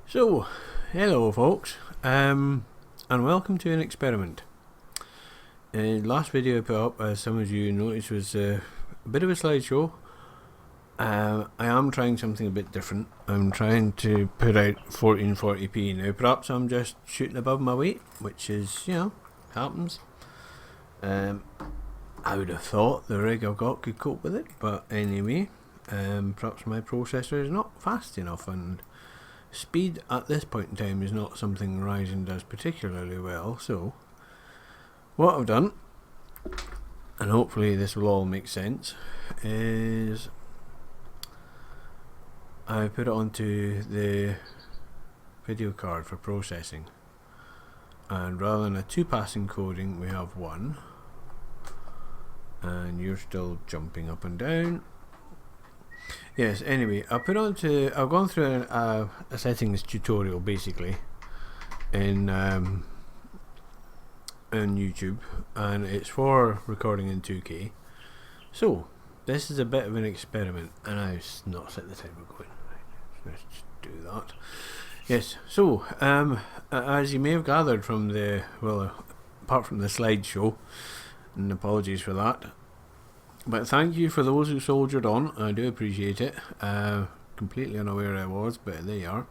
So, hello folks, and welcome to an experiment. Last video I put up, as some of you noticed, was a bit of a slideshow. I am trying something a bit different. I'm trying to put out 1440p. Now perhaps I'm just shooting above my weight, which is, happens. I would have thought the rig I've got could cope with it, but anyway, perhaps my processor is not fast enough, and speed at this point in time is not something Ryzen does particularly well. So what I've done, and hopefully this will all make sense, is I put it onto the video card for processing, and rather than a 2-pass encoding we have one. And you're still jumping up and down. Yes, anyway, I've gone through a settings tutorial basically in YouTube, and it's for recording in 2K. So this is a bit of an experiment, and I've not set the timer going. Let's just do that. Yes, so as you may have gathered from the, apart from the slideshow, and apologies for that, but thank you for those who soldiered on. I do appreciate it. Completely unaware I was, but there you are.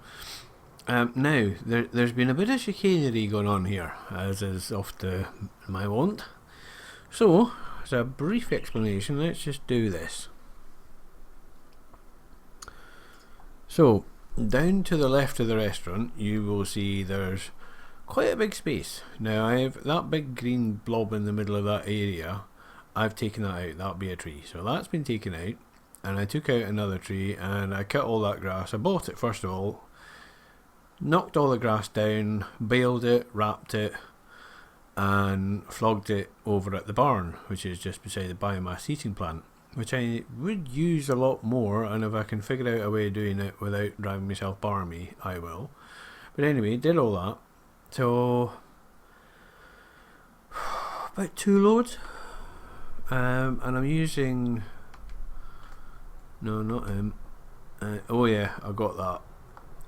Now, there's been a bit of chicanery going on here, as is often my wont. So, as a brief explanation, let's just do this. So, down to the left of the restaurant, you will see there's quite a big space. Now, I've that big green blob in the middle of that area. I've taken that out. That'll be a tree. So that's been taken out, and I took out another tree and I cut all that grass. I bought it first of all, knocked all the grass down, baled it, wrapped it, and flogged it over at the barn, which is just beside the biomass heating plant, which I would use a lot more, and if I can figure out a way of doing it without driving myself barmy, I will. But anyway, did all that. So about 2 loads. And I'm using, no, not him. Oh yeah, I got that.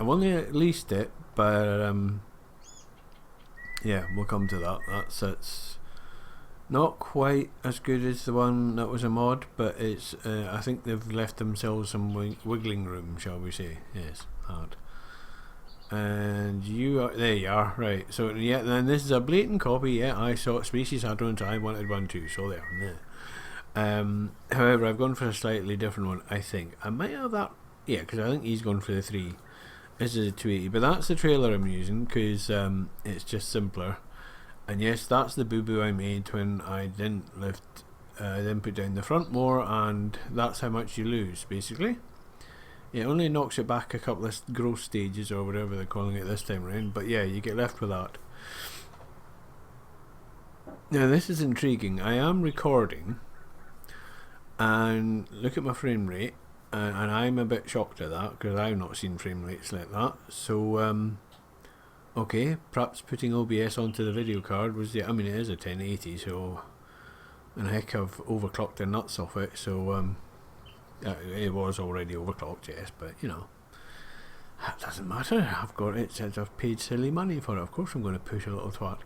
I've only leased it, but yeah, we'll come to that. That's not quite as good as the one that was a mod, but it's I think they've left themselves some wiggling room, shall we say? Yes, hard. And you are, there you are, right. So yeah, then this is a blatant copy. Yeah, I saw Species Hadrons, I wanted one too, so there. Yeah. However, I've gone for a slightly different one. I think I might have that, yeah, because I think he's gone for the 3. This is a 280, but that's the trailer I'm using because it's just simpler. And yes, that's the boo-boo I made when I didn't put down the front more, and that's how much you lose basically. It only knocks it back a couple of growth stages or whatever they're calling it this time around, but yeah, you get left with that. Now this is intriguing. I am recording, and look at my frame rate, and I'm a bit shocked at that because I've not seen frame rates like that. So okay, perhaps putting OBS onto the video card was I mean, it is a 1080, so, and heck, I've overclocked the nuts off it, so it was already overclocked, yes, but you know, that doesn't matter. I've got it since I've paid silly money for it. Of course I'm going to push a little twat.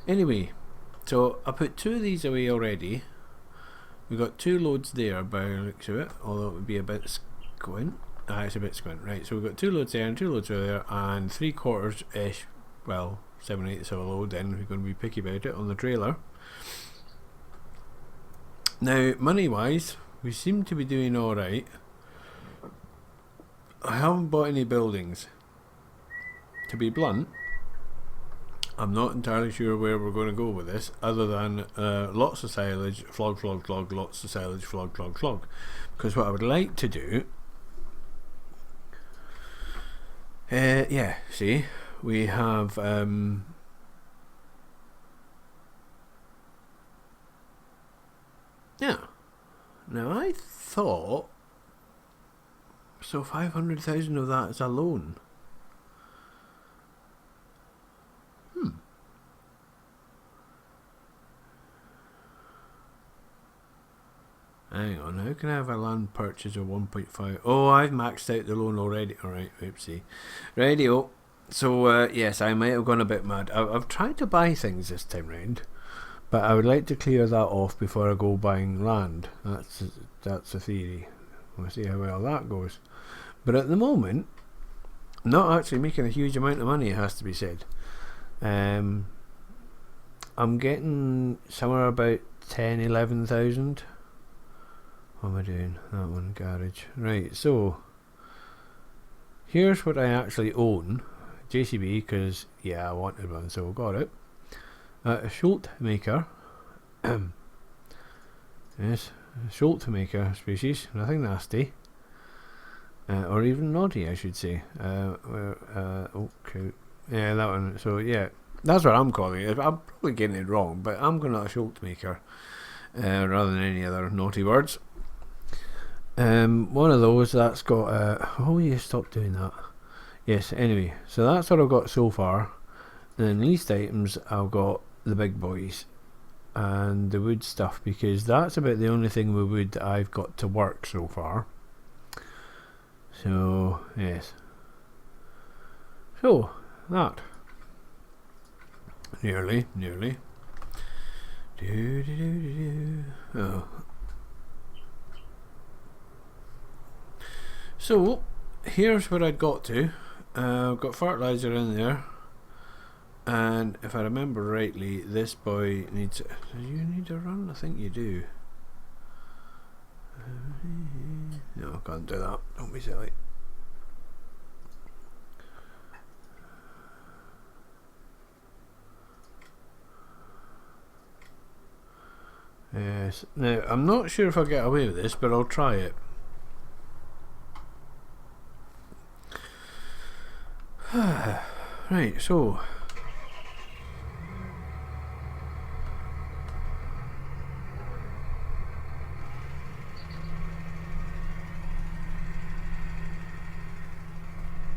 Anyway, so I put 2 of these away already. We've got 2 loads there by the looks of it, although it would be a bit squint. It's a bit squint, right. So we've got 2 loads there and 2 loads over there, and 3/4-ish, well, 7/8 of a load then, if we're going to be picky about it, on the trailer. Now, money wise, we seem to be doing alright. I haven't bought any buildings. To be blunt, I'm not entirely sure where we're going to go with this, other than lots of silage, flog, lots of silage, flog. Because what I would like to do, yeah, see, we have yeah. Now I thought, so 500,000 of that is a loan. Hang on, how can I have a land purchase of 1.5? Oh, I've maxed out the loan already. Alright, oopsie. Radio. So yes, I might have gone a bit mad. I've tried to buy things this time round, but I would like to clear that off before I go buying land. That's a theory. We'll see how well that goes. But at the moment, not actually making a huge amount of money, it has to be said. I'm getting somewhere about 10, 11,000. What am I doing? That one, garage. Right, so here's what I actually own. JCB, because yeah, I wanted one, so I got it. A Schultz maker. Yes, a Schultz maker species, nothing nasty. Or even naughty, I should say. Okay. Yeah, that one. So yeah, that's what I'm calling it. I'm probably getting it wrong, but I'm going to a Schultz maker rather than any other naughty words. One of those that's got. Oh, you stop doing that. Yes. Anyway, so that's what I've got so far. And then least items, I've got the big boys and the wood stuff, because that's about the only thing with wood that I've got to work so far. So yes. So that nearly. Oh. So here's what I'd got to. I've got fertilizer in there, and if I remember rightly, this boy needs. Do you need a run? I think you do. No, I can't do that. Don't be silly. Yes. Now, I'm not sure if I'll get away with this, but I'll try it. Right, so.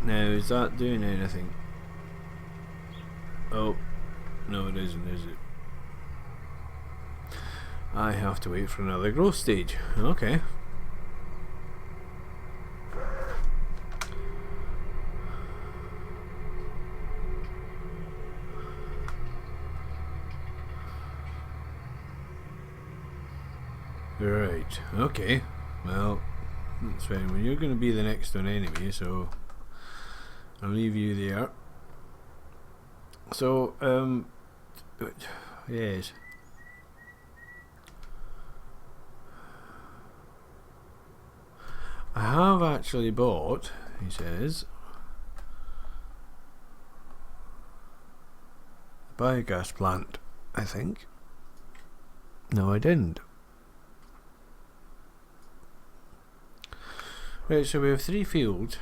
Now, is that doing anything? Oh, no, it isn't, is it? I have to wait for another growth stage. Okay. Right, okay. Well, that's fine. Well, you're going to be the next one anyway, so I'll leave you there. So, yes. I have actually bought, he says, a biogas plant, I think. No, I didn't. Right, so we have 3 fields.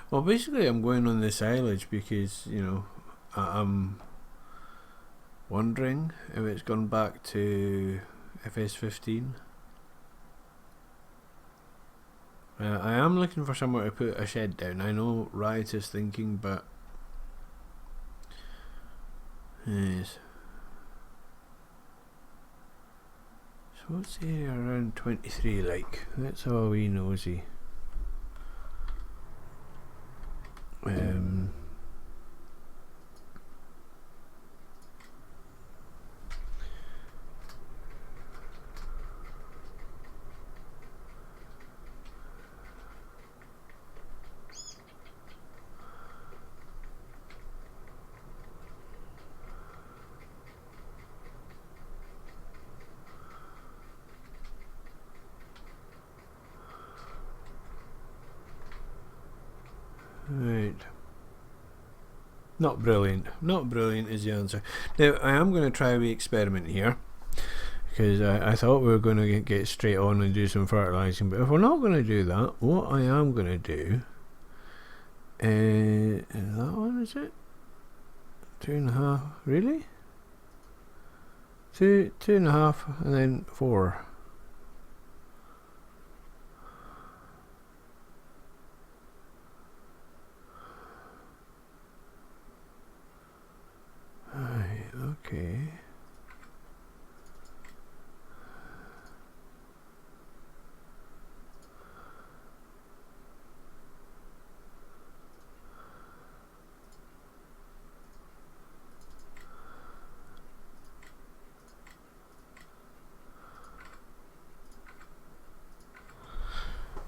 Well, basically I'm going on the silage because, you know, I'm wondering if it's gone back to FS15. I am looking for somewhere to put a shed down. I know riotous thinking, but yes. So what's the area around 23 like? That's all we nosy. Right. Not brilliant. Not brilliant is the answer. Now, I am going to try a wee experiment here, because I thought we were going to get straight on and do some fertilising, but if we're not going to do that, what I am going to do is that one, is it? 2.5, really? 2.5 and then 4. Right, okay.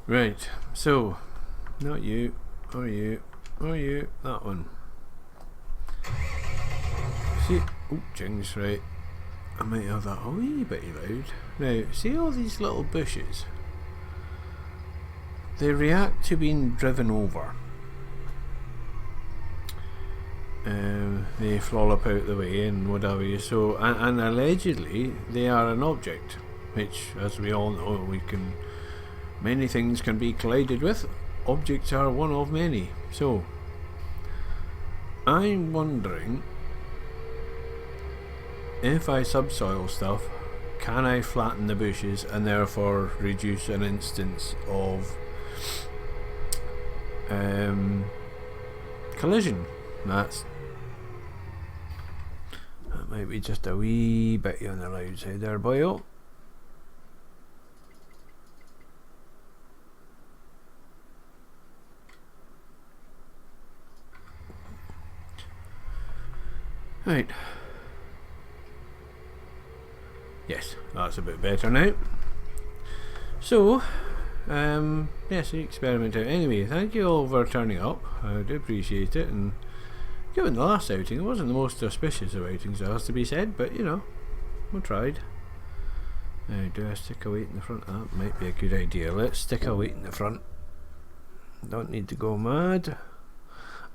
Right, so, not you, or you, or you, that one. See, oh, jings, right. I might have that a wee bit loud. Now, see all these little bushes? They react to being driven over. They flop out the way and whatever. So, and allegedly they are an object, which, as we all know, many things can be collided with. Objects are one of many. So, I'm wondering if I subsoil stuff, can I flatten the bushes and therefore reduce an instance of collision? That might be just a wee bit on the loud side there, boyo. Right. Yes, that's a bit better now. So, yes, experiment out. Anyway, thank you all for turning up. I do appreciate it, and given the last outing, it wasn't the most auspicious of outings, it has to be said, but you know, we tried. Now, do I stick a weight in the front? That might be a good idea. Let's stick a weight in the front. Don't need to go mad.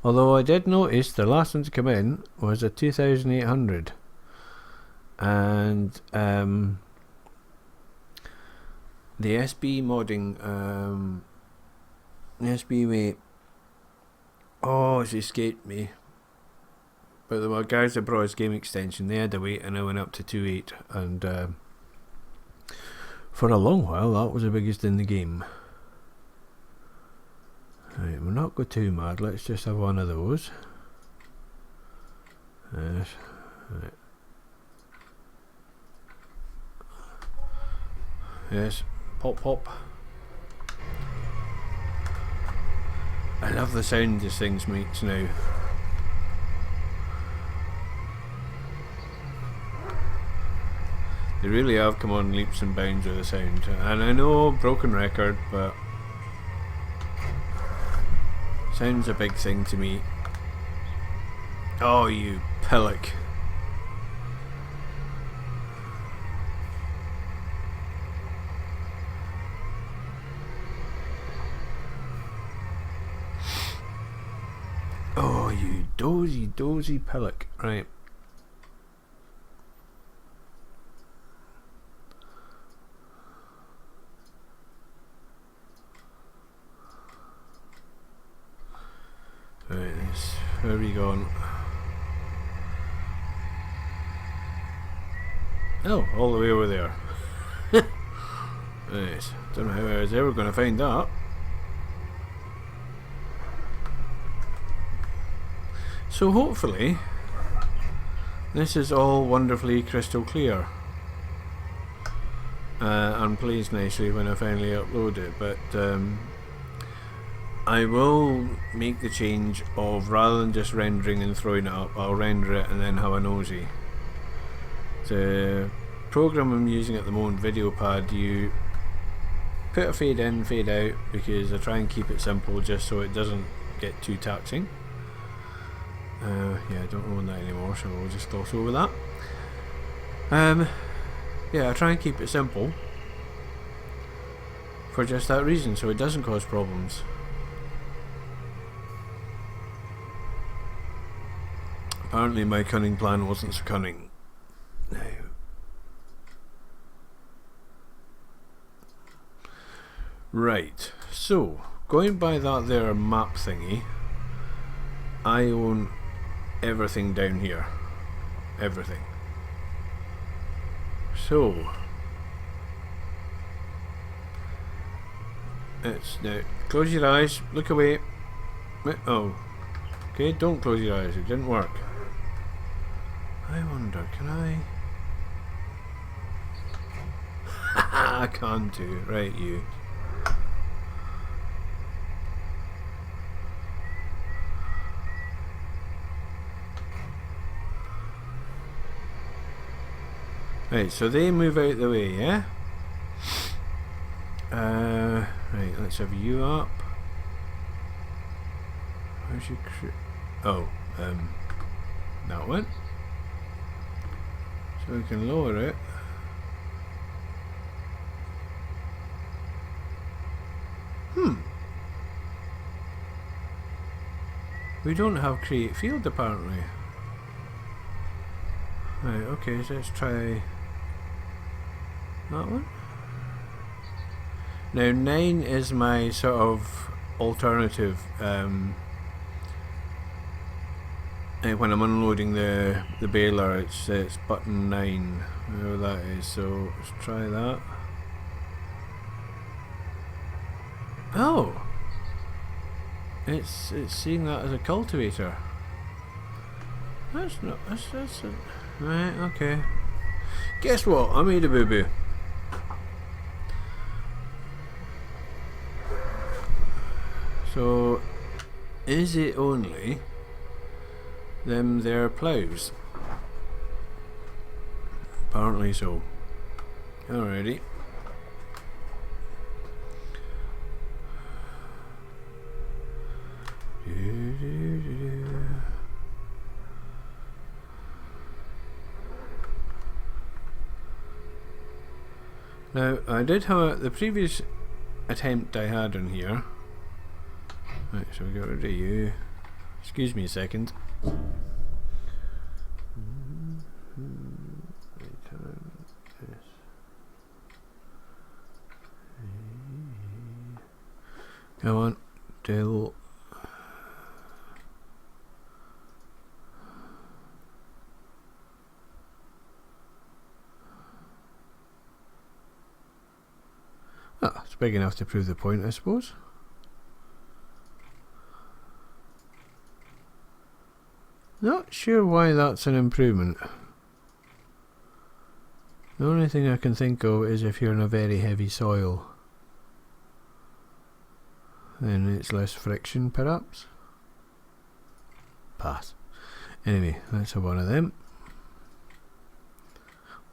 Although I did notice the last one to come in was a 2800. And the SB modding, SB weight, oh, it's escaped me. But the guys that brought us game extension, they had a weight and I went up to 2.8, and for a long while that was the biggest in the game. Right, we'll not go too mad, let's just have one of those. Yes, right. Yes, pop pop. I love the sound this thing makes now. They really have come on leaps and bounds with the sound. And I know, broken record, but sound's a big thing to me. Oh, you pillock. Oh, you dozy pillock. Right. Right, where are we going? Oh, all the way over there. Nice. Don't know how I was ever going to find that. So hopefully this is all wonderfully crystal clear and plays nicely when I finally upload it, but I will make the change of, rather than just rendering and throwing it up, I'll render it and then have a nosy. The program I'm using at the moment, VideoPad, you put a fade in, fade out, because I try and keep it simple just so it doesn't get too taxing. Yeah, I don't own that anymore, so we'll just gloss over that. Yeah, I try and keep it simple for just that reason, so it doesn't cause problems. Apparently my cunning plan wasn't so cunning. Now, right, so going by that there map thingy, I own everything down here. Everything. So it's now, close your eyes, look away. Oh, okay, don't close your eyes, it didn't work. I wonder, can I? I can't do, right, you. Right, so they move out the way, yeah? Right, let's have you up. Where's your oh, that one. So we can lower it. We don't have create field apparently. Right, okay, so let's try that one. Now 9 is my sort of alternative when I'm unloading the baler. It's button 9, whatever that is, so let's try that. Oh! It's seeing that as a cultivator. That's a, right, okay. Guess what? I made a boo-boo. So, is it only them there ploughs? Apparently so. Alrighty. Now, I did have the previous attempt I had on here. Right, so we got rid of you. Excuse me a second. Come on, Dill. Ah, it's big enough to prove the point, I suppose. Not sure why that's an improvement. The only thing I can think of is if you're in a very heavy soil, then it's less friction perhaps. Pass. Anyway, let's have one of them.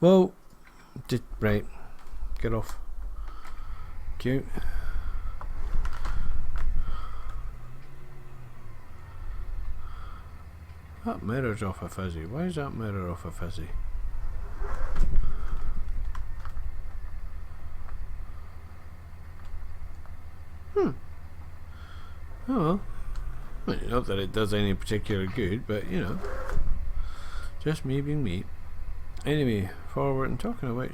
Well, right, get off. Cute. That mirror's off a fuzzy. Why is that mirror off a fuzzy? Oh well. Not that it does any particular good, but you know, just me being me. Anyway, forward and talking about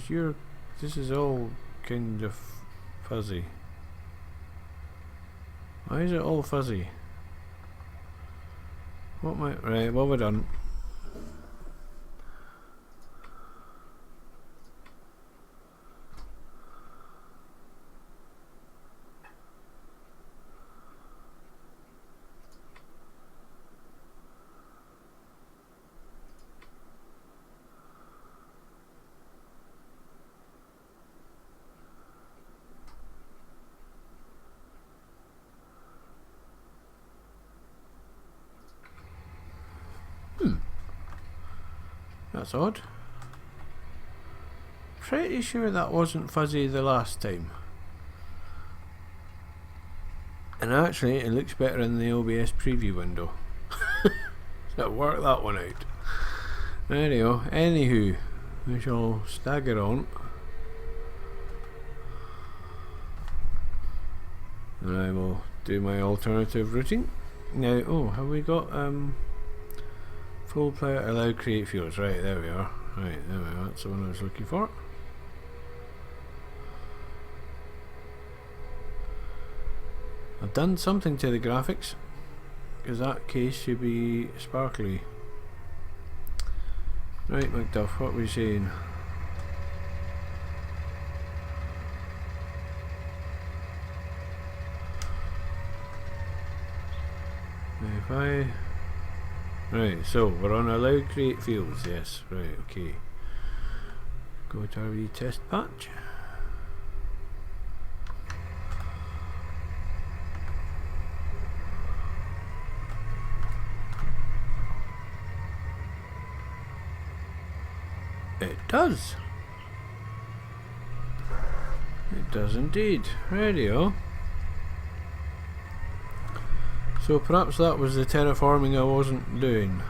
this is all kind of fuzzy. Why is it all fuzzy? Right, well we're done. That's odd. Pretty sure that wasn't fuzzy the last time. And actually it looks better in the OBS preview window. So work that one out. There you go. Anywho, we shall stagger on. And I will do my alternative routing. Now, oh, have we got full player allow create fields? Right, there we are. Right, there we are. That's the one I was looking for. I've done something to the graphics, because that case should be sparkly. Right, McDuff, what were you saying? If I... Right, so we're on allow create fields, yes, right, okay. Go to our retest patch. It does. It does indeed. Radio. So perhaps that was the terraforming I wasn't doing.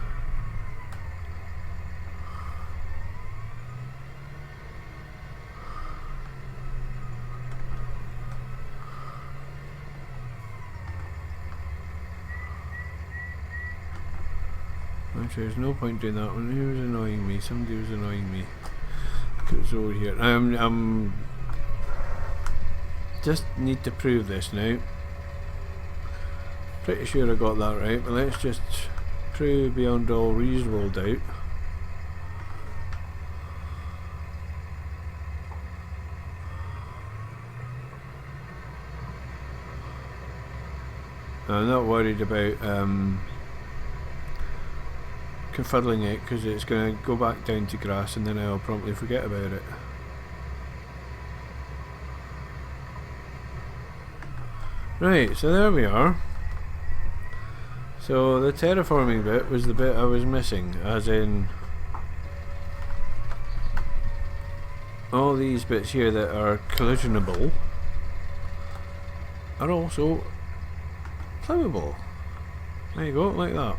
Actually, there's no point doing that one. Who was annoying me? Somebody was annoying me. It's over here. I'm just need to prove this now. Pretty sure I got that right, but let's just prove beyond all reasonable doubt. I'm not worried about confuddling it, because it's going to go back down to grass and then I'll promptly forget about it. Right, so there we are. So the terraforming bit was the bit I was missing, as in all these bits here that are collisionable are also climbable. There you go, like that.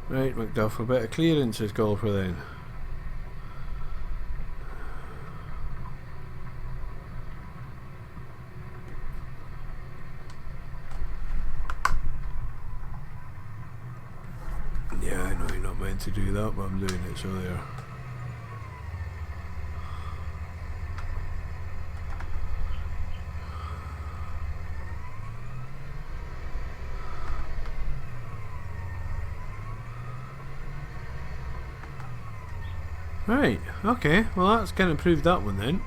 Right, McDuff, a bit of clearance is called for then. Yeah, I know you're not meant to do that, but I'm doing it, so there. Right, okay, well that's kind of proved that one then.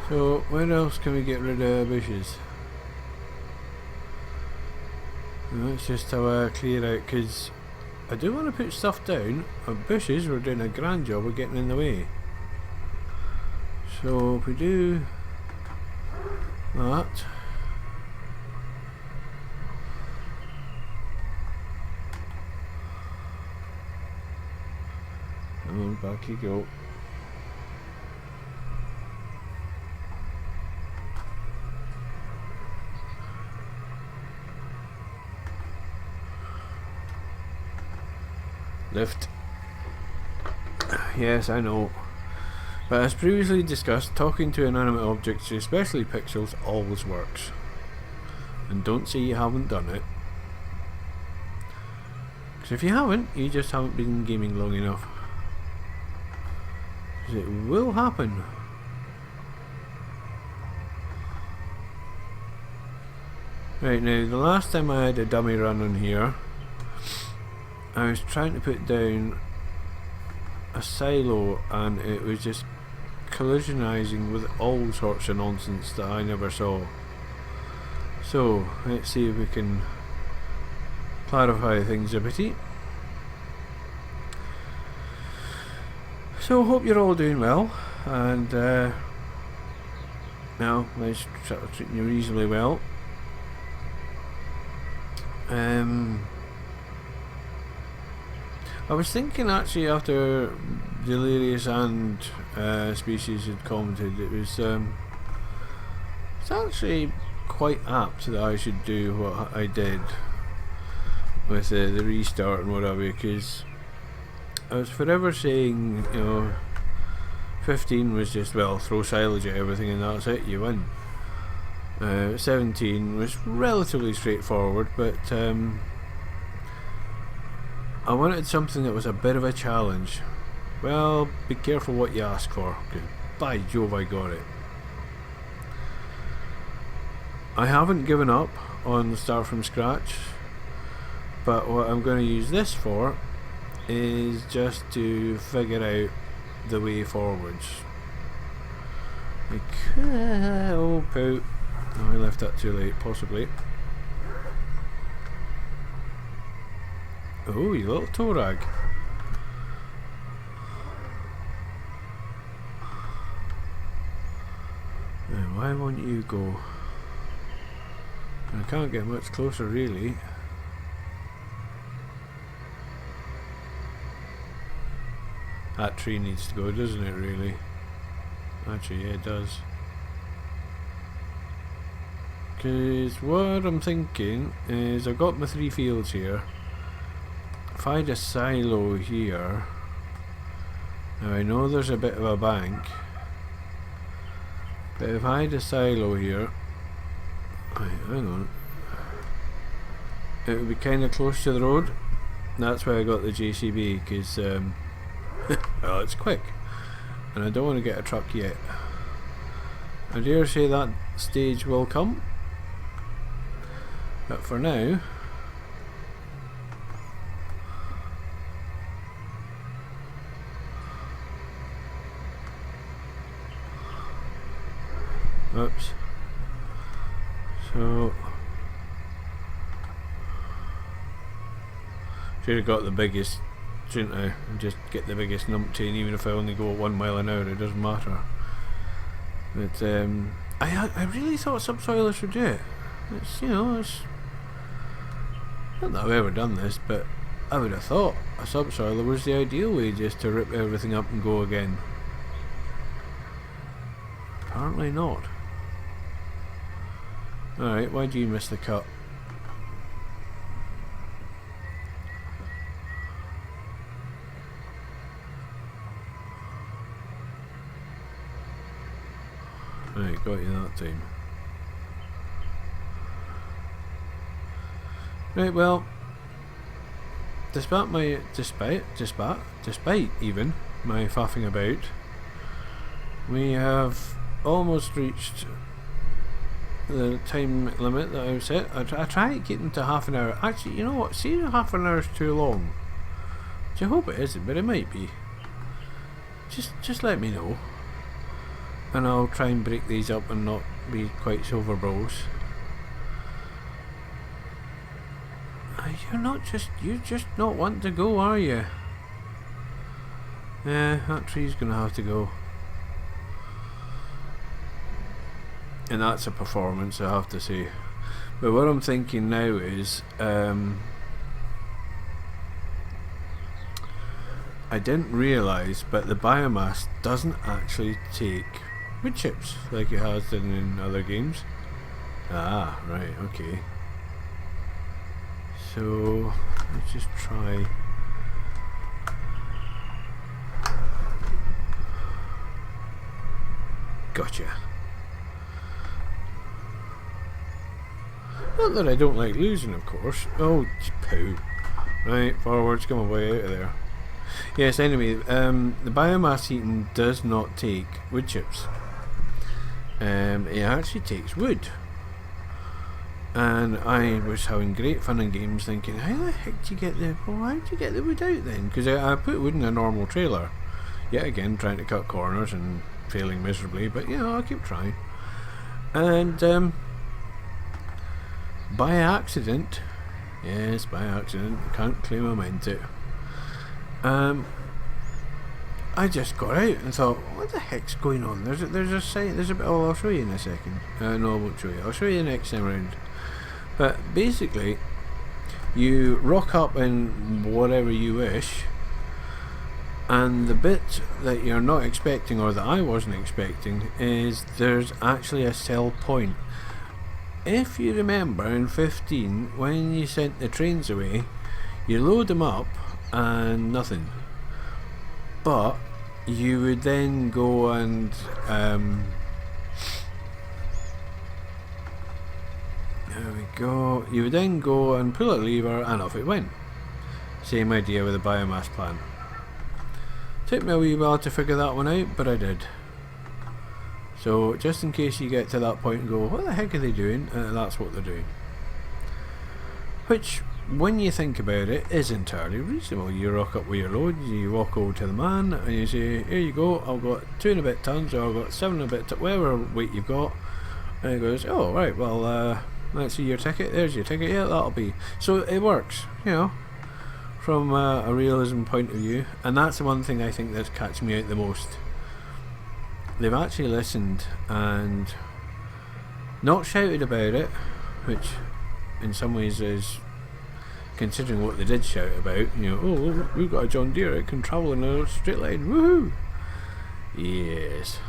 So, where else can we get rid of bushes? Let's just have a clear out, because I do want to put stuff down, and bushes were doing a grand job of getting in the way. So if we do that, and back you go. Lift. Yes, I know. But as previously discussed, talking to inanimate objects, especially pixels, always works. And don't say you haven't done it. Because if you haven't, you just haven't been gaming long enough. Because it will happen. Right, now the last time I had a dummy run on here, I was trying to put down a silo and it was just collisionizing with all sorts of nonsense that I never saw. So let's see if we can clarify things a bitty. So hope you're all doing well, and now let's try to treat you reasonably well. I was thinking actually after Delirious and Species had commented, it's actually quite apt that I should do what I did with the restart and whatever, because I was forever saying, you know, 15 was just, well, throw silage at everything and that's it, you win. 17 was relatively straightforward, but I wanted something that was a bit of a challenge. Well, be careful what you ask for, because by Jove I got it. I haven't given up on Start From Scratch, but what I'm going to use this for is just to figure out the way forwards. Like, oh poop, oh, I left that too late, possibly. Oh, you little toe rag. Now, why won't you go? I can't get much closer, really. That tree needs to go, doesn't it, really? Actually, yeah, it does. Because what I'm thinking is I've got my 3 fields here. If I had a silo here, now I know there's a bit of a bank, but if I had a silo here, right, hang on, it would be kind of close to the road. That's why I got the JCB, because well, it's quick and I don't want to get a truck yet. I dare say that stage will come, but for now oops, so should have got the biggest, shouldn't I? And just get the biggest numpty, and even if I only go at 1 mile an hour it doesn't matter. But I really thought subsoilers would do it. It's, you know, it's not that I've ever done this, but I would have thought a subsoiler was the ideal way just to rip everything up and go again. Apparently not. Alright, why do you miss the cut? Right, got you that time. Right, well, despite even my faffing about, we have almost reached the time limit that I've set. I try to get into half an hour. Actually, you know what? See if half an hour is too long. Which I hope it isn't, but it might be. Just let me know, and I'll try and break these up and not be quite so verbose. You're just not wanting to go, are you? Yeah, that tree's gonna have to go. And that's a performance, I have to say. But what I'm thinking now is, I didn't realise, but the biomass doesn't actually take wood chips like it has done in other games. Ah, right, okay. So let's just try. Gotcha. Not that I don't like losing, of course. Oh, poo. Right, forwards, come away out of there. Yes, anyway, the biomass heating does not take wood chips. It actually takes wood. And I was having great fun and games thinking, how the heck do you get the, well, how do you get the wood out then? Because I put wood in a normal trailer. Yet again, trying to cut corners and failing miserably, but you know, I'll keep trying. And by accident, yes, by accident, can't claim I meant it, I just got out and thought, what the heck's going on? There's a sign, there's a bit, oh, I'll show you in a second. No, I won't show you. I'll show you the next time round. But basically, you rock up in whatever you wish, and the bit that you're not expecting, or that I wasn't expecting, is there's actually a sell point. If you remember in 15, when you sent the trains away, you load them up and nothing. But you would then go and there we go. You would then go and pull a lever and off it went. Same idea with the biomass plant. Took me a wee while to figure that one out, but I did. So just in case you get to that point and go, what the heck are they doing? That's what they're doing. Which, when you think about it, is entirely reasonable. You rock up with your load, you walk over to the man and you say, here you go, I've got 2 and a bit tons, or I've got 7 and a bit, whatever weight you've got. And he goes, oh right, well let's see your ticket, there's your ticket, yeah, that'll be. So it works, you know, from a realism point of view. And that's the one thing I think that's catching me out the most. They've actually listened and not shouted about it, which in some ways is, considering what they did shout about, you know, oh, we've got a John Deere, it can travel in a straight line, woohoo! Yes.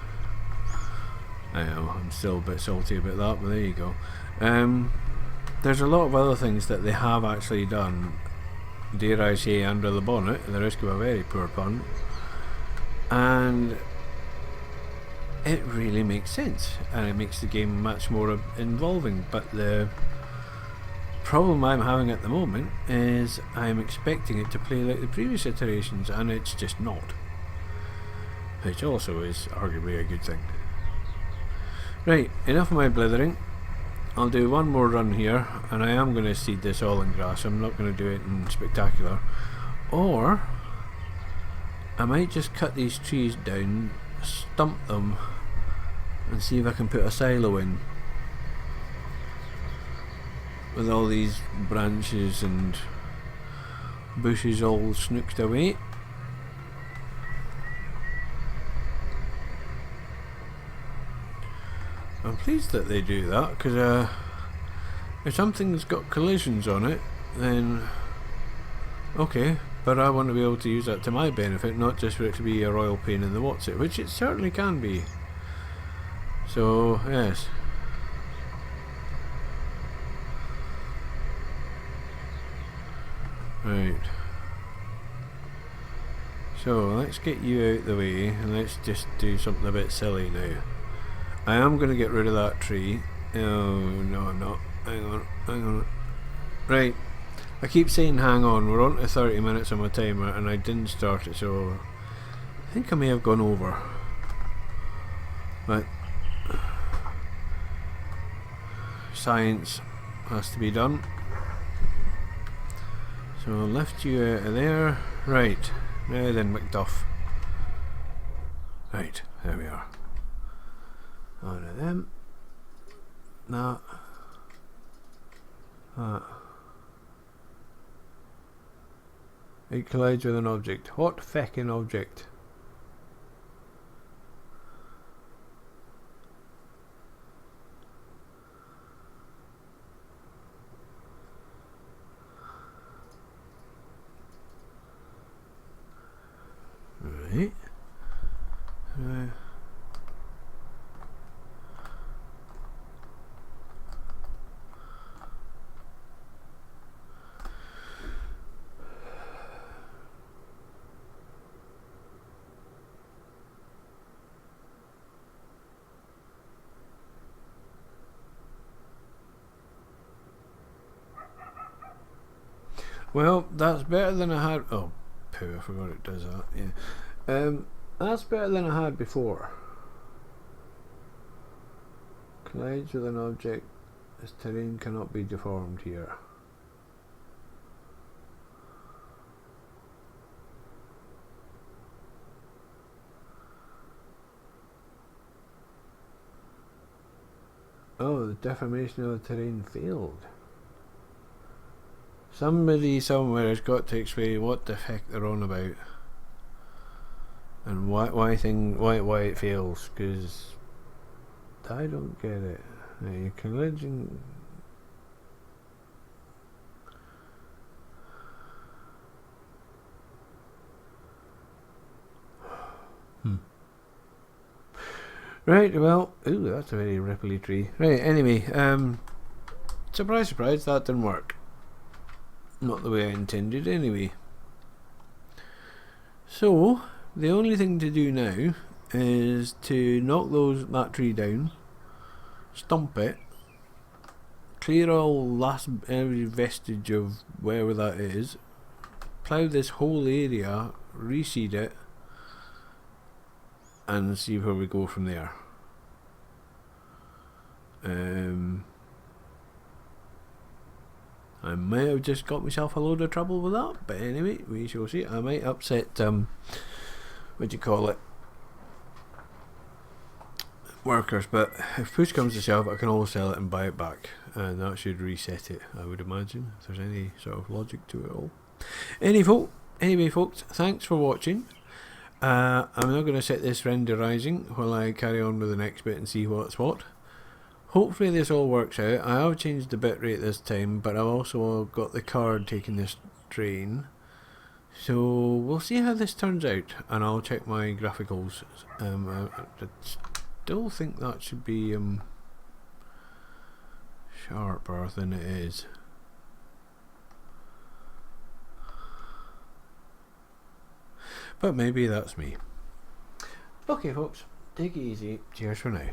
I know, I'm still a bit salty about that, but there you go. There's a lot of other things that they have actually done, dare I say, under the bonnet, at the risk of a very poor pun, and it really makes sense, and it makes the game much more involving. But the problem I'm having at the moment is I'm expecting it to play like the previous iterations, and it's just not, which also is arguably a good thing. Right, enough of my blithering. I'll do one more run here, and I am going to seed this all in grass. I'm not going to do it in spectacular. Or I might just cut these trees down, stump them, and see if I can put a silo in with all these branches and bushes all snooked away. I'm pleased that they do that, because if something's got collisions on it, then okay, but I want to be able to use that to my benefit, not just for it to be a royal pain in the what's it, which it certainly can be. So yes. Right. So let's get you out the way, and let's just do something a bit silly now. I am going to get rid of that tree. Oh, no I'm not. Hang on. Right. I keep saying hang on. We're on to 30 minutes on my timer and I didn't start it, so I think I may have gone over. But science has to be done. So I'll lift you out of there. Right. Now then, Macduff. Right. There we are. One of them. That. That. It collides with an object. What feckin' object? Right. Well, that's better than I had. Oh, poo! I forgot it does that. Yeah. That's better than I had before. Collides with an object. This terrain cannot be deformed here. Oh, the deformation of the terrain failed. Somebody somewhere has got to explain what the heck they're on about, and why it fails, because I don't get it. Now, you collision. Right, well, ooh, that's a very ripply tree. Right, anyway, surprise, surprise, that didn't work. Not the way I intended, anyway. So, the only thing to do now is to knock that tree down, stump it, clear every vestige of wherever that is, plough this whole area, reseed it, and see where we go from there. I might have just got myself a load of trouble with that, but anyway, we shall see. I might upset what do you call it, workers, but if push comes to shove, I can always sell it and buy it back, and that should reset it, I would imagine, if there's any sort of logic to it all. Anyway folks, thanks for watching. I'm not going to set this renderizing while I carry on with the next bit and see what's what. Hopefully this all works out. I have changed the bitrate this time, but I've also got the card taking this train. So we'll see how this turns out, and I'll check my graphicals. still think that should be sharper than it is. But maybe that's me. Okay folks, take it easy. Cheers for now.